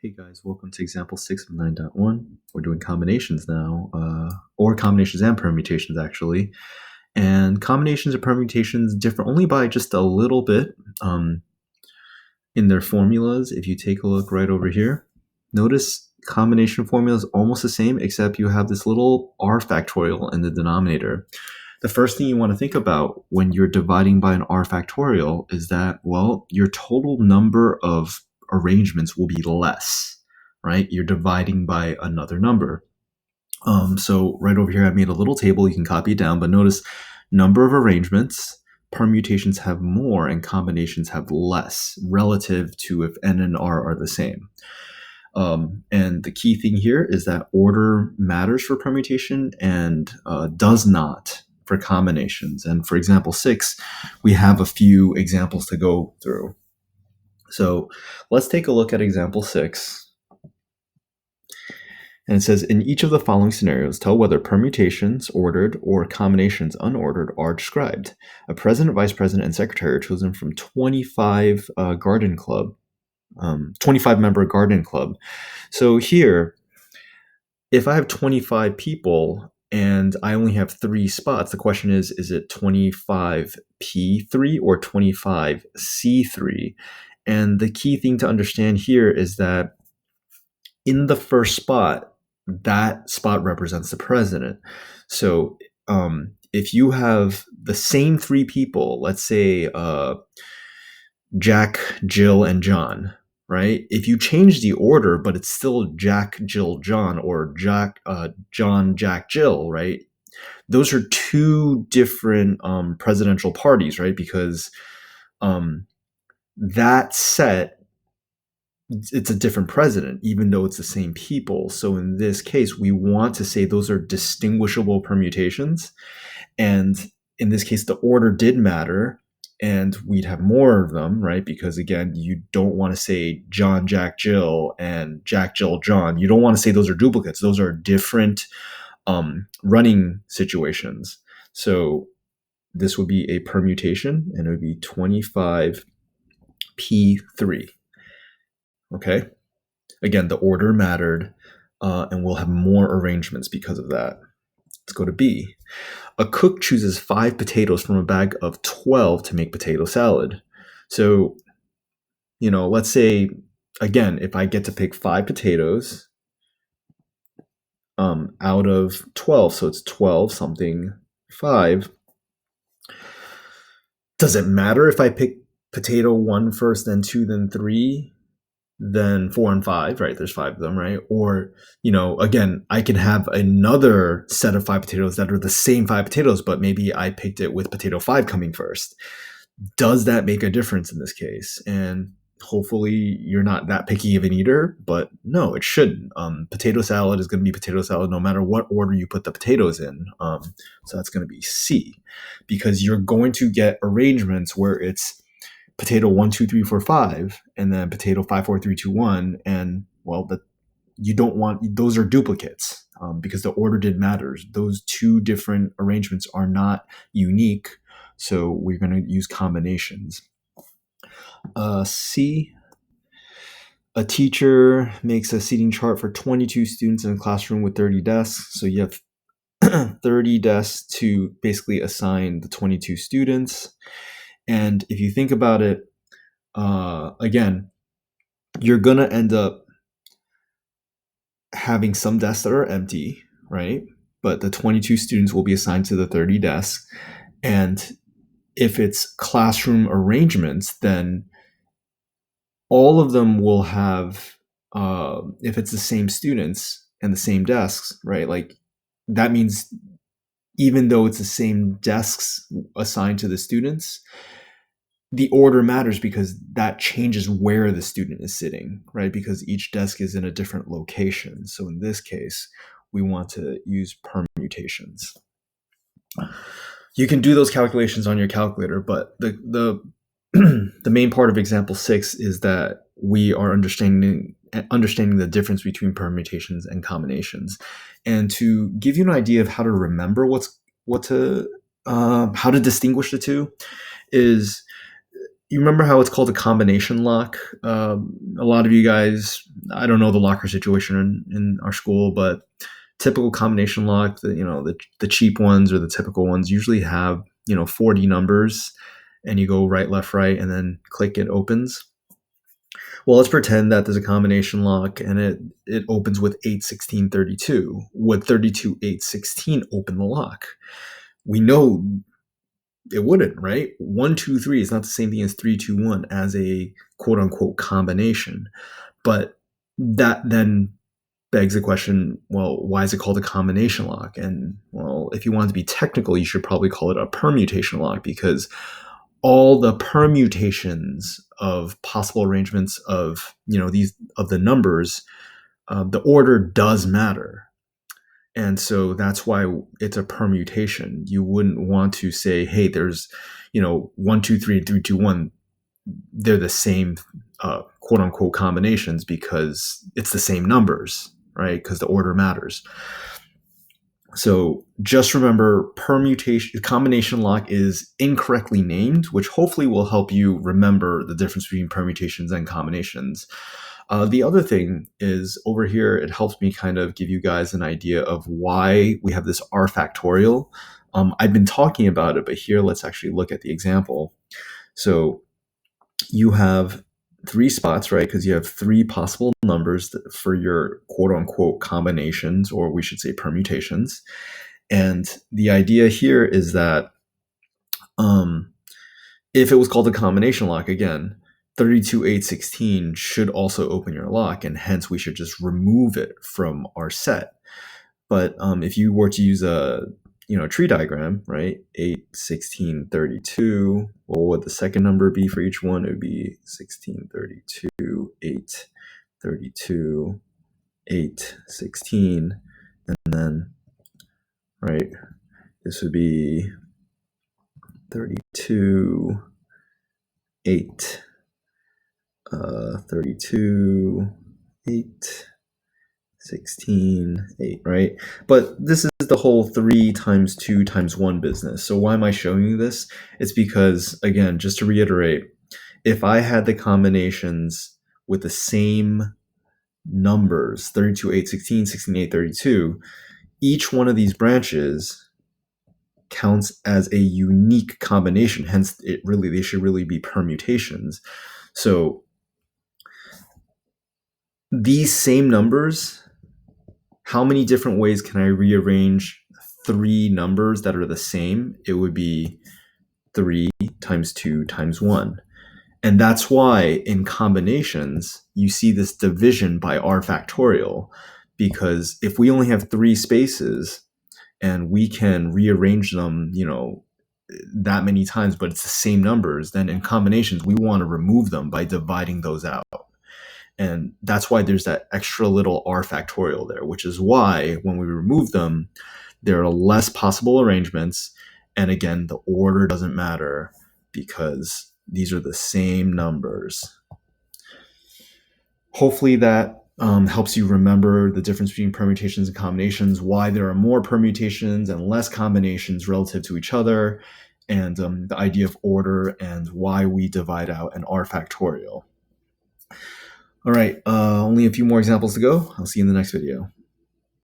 Hey guys, welcome to example 6 of 9.1. We're doing combinations now, or combinations and permutations actually. And combinations or permutations differ only by just a little bit in their formulas. If you take a look right over here, notice combination formula is almost the same, except you have this little r factorial in the denominator. The first thing you want to think about when you're dividing by an r factorial is that, well, your total number of arrangements will be less, right? You're dividing by another number. So right over here, I made a little table. You can copy it down, but notice number of arrangements, permutations have more and combinations have less relative to if n and r are the same. And the key thing here is that order matters for permutation and does not for combinations. And for example 6, we have a few examples to go through. So let's take a look at example 6. And it says, in each of the following scenarios, tell whether permutations ordered or combinations unordered are described. A president, vice president, and secretary are chosen from 25 garden club, 25-member garden club. So here, if I have 25 people and I only have 3 spots, the question is it 25P3 or 25C3? And the key thing to understand here is that in the first spot, that spot represents the president. So if you have the same 3 people, let's say Jack, Jill, and John, right? If you change the order, but it's still Jack, Jill, John, or Jack, John, Jack, Jill, right? Those are 2 different presidential parties, right? Because that set, it's a different president, even though it's the same people. So in this case, we want to say those are distinguishable permutations. And in this case, the order did matter, and we'd have more of them, right? Because again, you don't want to say John, Jack, Jill, and Jack, Jill, John. You don't want to say those are duplicates. Those are different running situations. So this would be a permutation, and it would be 25P3. Okay. Again, the order mattered, and we'll have more arrangements because of that. Let's go to B. A cook chooses 5 potatoes from a bag of 12 to make potato salad. So, let's say, again, if I get to pick 5 potatoes out of 12, so it's 12 something 5. Does it matter if I pick potato 1 first, then 2, then 3? Then 4 and 5, right? There's 5 of them, right? Or, again, I can have another set of 5 potatoes that are the same 5 potatoes, but maybe I picked it with potato 5 coming first. Does that make a difference in this case? And hopefully you're not that picky of an eater, but no, it shouldn't. Potato salad is going to be potato salad no matter what order you put the potatoes in. So that's going to be C, because you're going to get arrangements where it's potato 1, 2, 3, 4, 5, and then potato 5, 4, 3, 2, 1, and you don't want those are duplicates because the order did matter. Those 2 different arrangements are not unique, so we're going to use combinations. C. A teacher makes a seating chart for 22 students in a classroom with 30 desks. So you have 30 desks to basically assign the 22 students. And if you think about it, again, you're going to end up having some desks that are empty, right? But the 22 students will be assigned to the 30 desks. And if it's classroom arrangements, then all of them will have, if it's the same students and the same desks, right? Like that means even though it's the same desks assigned to the students, the order matters because that changes where the student is sitting, right? Because each desk is in a different location. So in this case, we want to use permutations. You can do those calculations on your calculator, but the main part of example 6 is that we are understanding the difference between permutations and combinations. And to give you an idea of how to remember how to distinguish the 2 is, you remember how it's called a combination lock? A lot of you guys I don't know the locker situation in our school, but typical combination lock, the cheap ones or the typical ones usually have 40 numbers, and you go right, left, right, and then click, it opens. Well, let's pretend that there's a combination lock and it opens with 8, 16, 32. Would 32, 8, 16 open the lock? We know it wouldn't, right? 1, 2, 3 is not the same thing as 3, 2, 1 as a quote unquote combination. But that then begs the question, well, why is it called a combination lock? And well, if you want to be technical, you should probably call it a permutation lock, because all the permutations of possible arrangements of these of the numbers, the order does matter. And so that's why it's a permutation. You wouldn't want to say, hey, there's 1, 2, 3, and 3, 2, 1. They're the same quote unquote combinations because it's the same numbers, right? Because the order matters. So just remember, combination lock is incorrectly named, which hopefully will help you remember the difference between permutations and combinations. The other thing is over here, it helps me kind of give you guys an idea of why we have this R factorial. I've been talking about it, but here let's actually look at the example. So you have 3 spots, right? Because you have 3 possible numbers for your quote unquote combinations, or we should say permutations. And the idea here is that if it was called a combination lock, again, 32, 8, 16 should also open your lock, and hence we should just remove it from our set. But if you were to use a tree diagram, right? 8, 16, 32. What would the second number be for each one? It would be 16, 32, 8, 32, 8, 16. And then, right, this would be 32, 8, 32, 8, 16, 8, right? But this is the whole 3 times 2 times 1 business. So why am I showing you this? It's because, again, just to reiterate, if I had the combinations with the same numbers, 32, 8, 16, 16, 8, 32, each one of these branches counts as a unique combination. Hence, they should really be permutations. So these same numbers, how many different ways can I rearrange 3 numbers that are the same? It would be 3 times 2 times 1. And that's why in combinations, you see this division by R factorial, because if we only have 3 spaces and we can rearrange them, that many times, but it's the same numbers, then in combinations, we want to remove them by dividing those out. And that's why there's that extra little R factorial there, which is why when we remove them, there are less possible arrangements. And again, the order doesn't matter because these are the same numbers. Hopefully that helps you remember the difference between permutations and combinations, why there are more permutations and less combinations relative to each other, and the idea of order and why we divide out an R factorial. All right, only a few more examples to go. I'll see you in the next video.